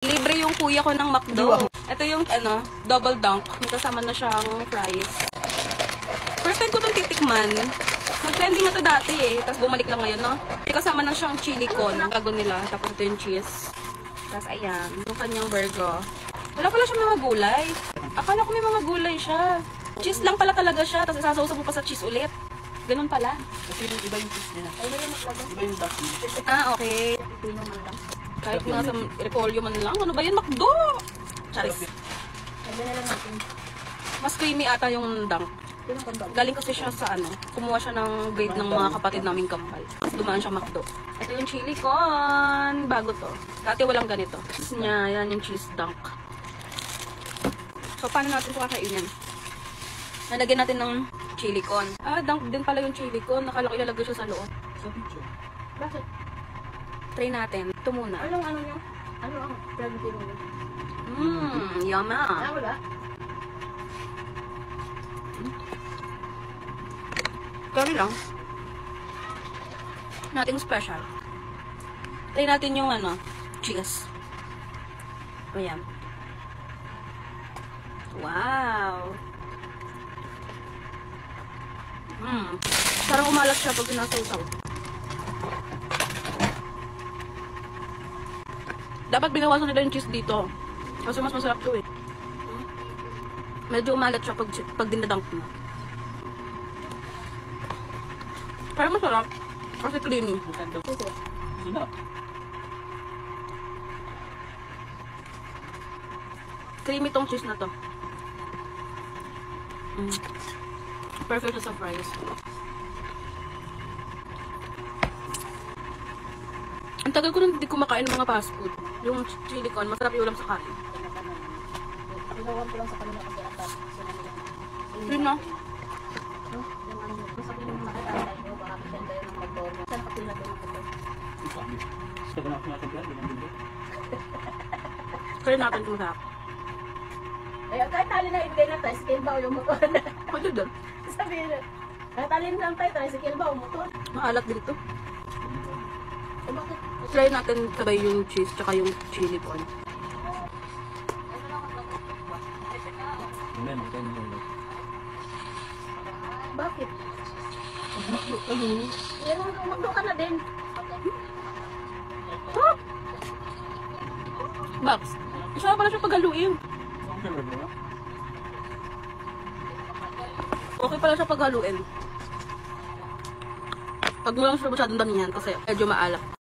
Libre yung kuya ko ng McDo. Ito yung double dunk. May kasama na siyang fries. First time ko itong titikman. Nag-trending na to dati eh. Tapos bumalik lang ngayon, no? May kasama na siyang chili con. Bago nila. Tapos ito yung cheese. Tapos ayan. Yung kanyang burger. Wala pala siya mga gulay. Akala ko may mga gulay siya. Cheese lang pala talaga siya. Tapos isasawsaw mo pa sa cheese ulit. Ganun pala. Kasi iba yung cheese nila. Iba yung duck. Ah, okay. Kahit nga sa repolyo man lang. Ano ba yun? McDo! Charis. Mas creamy ata yung dunk. Galing kasi siya sa kumuha siya ng grade ng mga kapatid naming kambal. Tapos dumaan siya McDo. Ito yung chili con. Bago to. Dati walang ganito. Tapos niya, yan yung cheese dunk. So, paano natin ito kakainin? Nalagyan natin ng chili con. Ah, dunk din pala yung chili con. Nakala ko ilalagay siya sa loob. Sa picture. Bakit? Try natin. Ito muna. Anong niya? Ano ang pregnancy mo? Yummy. Wala. Curry lang. Nothing special. Try natin yung cheese. Ayan. Wow. Parang umalat siya pag sinasawsaw. Dapat binawasan nila yung cheese dito. Kasi mas masarap to eh. Medyo umalat siya pag dinadunk mo. Pero masarap. Kasi creamy. Sino? Creamy tong cheese na to. Perfect siya sa fries. Ang tagal ko nang hindi kumakain ng mga fast food. Yung chili con, masarap yung ulam sa kanin. Pinawan ko lang sa kanila kasi atas. Sino? Gusto ko yung makatantay nyo, baka maganda yun ang mag-dormo. Saan pa pila doon ako? Gusto ko na ako nakatagyan. Kaya natin ito masarap. Ay, kahit tali na ibigay na tayo, skill ba o yung motor? Pwede doon. Sabihin na, kahit tali na tayo, skill ba o motor? Maalat din ito. Eh, bakit? Try natin sabay yung cheese tsaka yung chili con. Bakit? Yan ang magdo ka na din. Top! Box. Isa pala siya paghaluin. Okay pala siya paghaluin. Pag mo lang siya masyadong damihan kasi medyo maalat.